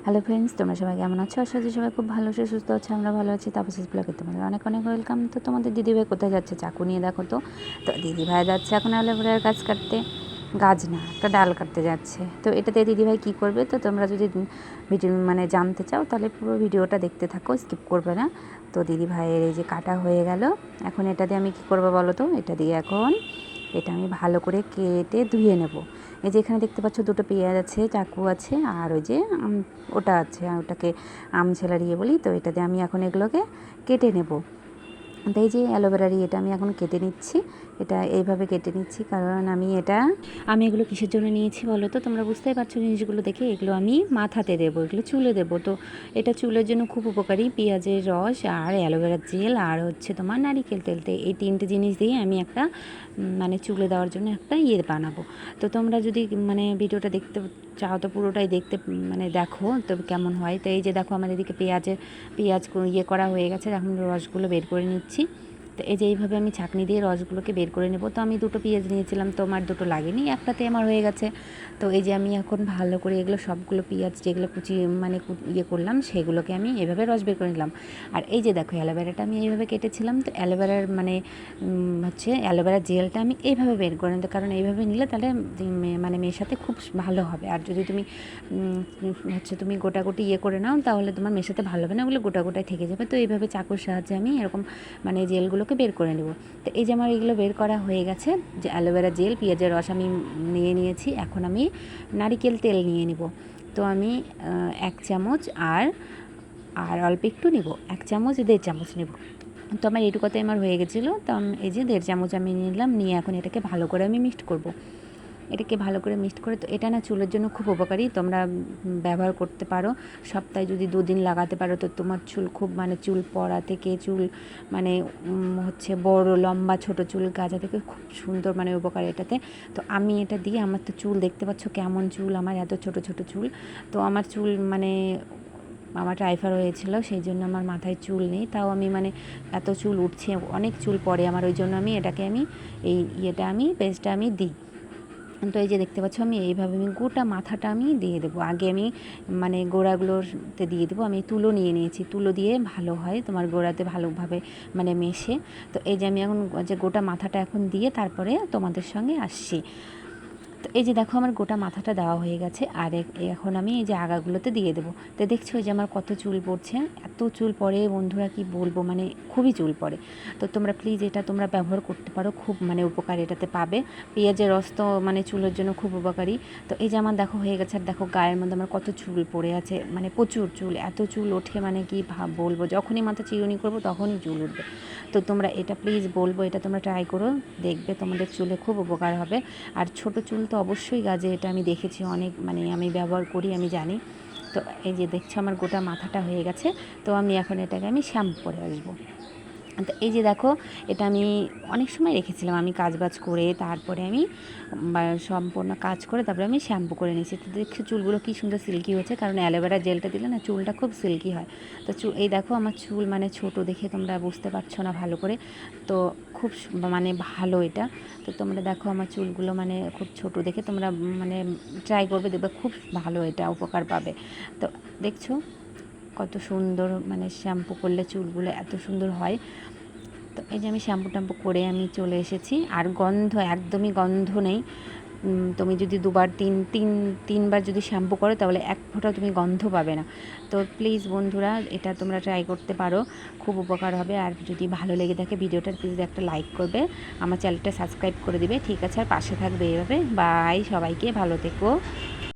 Hello friends, তোমরা সবাই কেমন আছো? আশা করি সবাই খুব ভালো আছো, সুস্থ আছে। আমরা ভালো আছি। তাপসিস ব্লগে তোমাদের অনেক অনেক ওয়েলকাম। তো তোমাদের দিদিভাই কোথায় যাচ্ছে? চাকু নিয়ে দেখো তো। তো দিদিভাই যাচ্ছে এখন অ্যালোভেরার গাছ কাটতে। গাছ না, একটা ডাল কাটতে যাচ্ছে। তো এটাতে দিদিভাই কী করবে? তো তোমরা যদি ভিডিও জানতে চাও তাহলে পুরো ভিডিওটা দেখতে থাকো, স্কিপ করবে না। তো দিদিভাইয়ের এই যে কাটা হয়ে গেল। এখন এটা দিয়ে আমি কী করবো বলো তো? এটা দিয়ে এখন এটা আমি ভালো করে কেটে ধুয়ে নেব। এই যে এখানে দেখতে পাচ্ছ দুটো পেঁয়াজ আছে, চাকু আছে, আর ওই যে ওটা আছে, আর ওটাকে আমছেলা দিয়ে বলি। তো এটা দিয়ে আমি এখন এগুলোকে কেটে নেব। তো এই যে অ্যালোভেরার এটা আমি এখন কেটে নিচ্ছি। এটা এইভাবে কেটে নিচ্ছি কারণ আমি এগুলো কিসের জন্য নিয়েছি বলো তো? তোমরা বুঝতেই পারছো জিনিসগুলো দেখে। এগুলো আমি মাথাতে দেবো, এগুলো চুলে দেবো। তো এটা চুলের জন্য খুব উপকারী। পেঁয়াজের রস আর অ্যালোভেরার জেল আর হচ্ছে তোমার নারিকেল তেল, এই তিনটে জিনিস দিয়ে আমি একটা চুলে দেওয়ার জন্য একটা বানাবো। তো তোমরা যদি ভিডিওটা দেখতে চাও তো পুরোটাই দেখতে দেখো তো কেমন হয়। তো এই যে দেখো আমার এদিকে পেঁয়াজ করা হয়ে গেছে। এখন রসগুলো বের করে নিচ্ছি। তো এই যে এইভাবে আমি ছাঁকনি দিয়ে রসগুলোকে বের করে নেব। তো আমি দুটো পেঁয়াজ নিয়েছিলাম, তো আমার দুটো লাগেনি, একটাতে আমার হয়ে গেছে। তো এই যে আমি এখন ভালো করে এগুলো সবগুলো পেঁয়াজ যেগুলো করলাম সেগুলোকে আমি এভাবে রস বের করে নিলাম। আর এই যে দেখো অ্যালোভেরাটা আমি এইভাবে কেটেছিলাম। তো অ্যালোভেরার অ্যালোভেরার জেলটা আমি এইভাবে বের করে নিতে, কারণ এইভাবে নিলে তাহলে মেশাতে খুব ভালো হবে। আর যদি তুমি গোটাগুটি করে নাও তাহলে তোমার মেশাতে ভালো হবে না, ওগুলো গোটায় থেকে যাবে। তো এইভাবে চাকুর সাহায্যে আমি এরকম জেলগুলোকে বের করে নেব। তো এই যে আমার এগুলো বের করা হয়ে গেছে। যে অ্যালোভেরা জেল, পেঁয়াজের রস আমি নিয়ে নিয়েছি। এখন আমি নারিকেল তেল নিয়ে নিব। তো আমি 1 চামচ আর অল্প একটু নিব, 1 চামচ 1.5 চামচ নেব। তো আমার এইটুকুতে আমার হয়ে গেছিলো। তো এই যে 1.5 চামচ আমি নিলাম, নিয়ে এখন এটাকে ভালো করে আমি মিক্সড করব। এটাকে ভালো করে মিক্সড করে, তো এটা না চুলের জন্য খুব উপকারী। তোমরা ব্যবহার করতে পারো। সপ্তাহে যদি 2 দিন লাগাতে পারো তো তোমার চুল খুব চুল পড়া থেকে, চুল বড় লম্বা ছোট চুল গাজা থেকে খুব সুন্দর উপকার এটাতে। তো আমি এটা দিয়ে আমার তো চুল দেখতে পাচ্ছ কেমন চুল, আমার এত ছোট ছোট চুল। তো আমার চুল আমার ট্রাইফার হয়েছিল, সেই জন্য আমার মাথায় চুল নেই। তাও আমি এত চুল উঠছে, অনেক চুল পড়ে আমার, ওই জন্য আমি এটাকে পেস্টটা আমি দিই। তো এই যে দেখতে পাচ্ছ আমি এইভাবে গোটা মাথাটা আমি দিয়ে দেবো। আগে আমি গোড়াগুলোতে দিয়ে দেবো। আমি তুলো নিয়ে নিয়েছি, তুলো দিয়ে ভালো হয় তোমার গোড়াতে ভালোভাবে মেশে। তো এই যে আমি এখন যে গোটা মাথাটা এখন দিয়ে তারপরে তোমাদের সঙ্গে আসছি। তো এই যে দেখো আমার গোটা মাথাটা দেওয়া হয়ে গেছে। আর এখন আমি এই যে আগাগুলোতে দিয়ে দেবো। তো দেখছো যে আমার কত চুল পড়ছে, এত চুল পড়ে বন্ধুরা কি বলবো, খুবই চুল পড়ে। তো তোমরা প্লিজ এটা তোমরা ব্যবহার করতে পারো, খুব উপকার এটাতে পাবে। পেঁয়াজের রস তো চুলের জন্য খুব উপকারী। তো এই যে আমার দেখো হয়ে গেছে। আর দেখো গায়ের মধ্যে আমার কত চুল পড়ে আছে, প্রচুর চুল, এত চুল ওঠে কি বলবো, যখনই মাথা চিরুনি করবো তখনই চুল উঠবে। তো তোমরা এটা প্লিজ বলবো, এটা তোমরা ট্রাই করো, দেখবে তোমাদের চুলে খুব উপকার হবে। আর ছোট চুল তো অবশ্যই গাজে, এটা আমি দেখেছি অনেক, আমি ব্যবহার করি, আমি জানি। তো এই যে দেখছো আমার গোটা মাথাটা হয়ে গেছে। তো আমি এখন এটাকে শ্যাম্পু করে আসবো। তো এই যে দেখো এটা আমি অনেক সময় রেখেছিলাম, আমি কাজবাজ করে তারপরে আমি সম্পূর্ণ কাজ করে তারপরে আমি শ্যাম্পু করে নিয়েছি। তো দেখছি চুলগুলো কী সুন্দর সিল্কি হয়েছে, কারণ অ্যালোভেরা জেলটা দিলে না চুলটা খুব সিল্কি হয়। তো এই দেখো আমার চুল ছোট দেখে তোমরা বুঝতে পারছো না ভালো করে, তো খুব ভালো এটা। তো তোমরা দেখো আমার চুলগুলো খুব ছোট দেখে তোমরা ট্রাই করবে, দেখবে খুব ভালো, এটা উপকার পাবে। তো দেখছো কত সুন্দর শ্যাম্পু করলে চুলগুলো এত সুন্দর হয়। তো এই যে আমি শ্যাম্পু ট্যাম্পু করে আমি চলে এসেছি। আর একদমই গন্ধ নেই। তুমি যদি তিনবার যদি শ্যাম্পু করো তাহলে এক ফোঁটাও তুমি গন্ধ পাবে না। তো প্লিজ বন্ধুরা এটা তোমরা ট্রাই করতে পারো, খুব উপকার হবে। আর যদি ভালো লেগে থাকে ভিডিওটার প্লিজ একটা লাইক করবে, আমার চ্যানেলটা সাবস্ক্রাইব করে দিবে, ঠিক আছে? আর পাশে থাকবে এইভাবে। বাই, সবাইকে ভালো থেকো।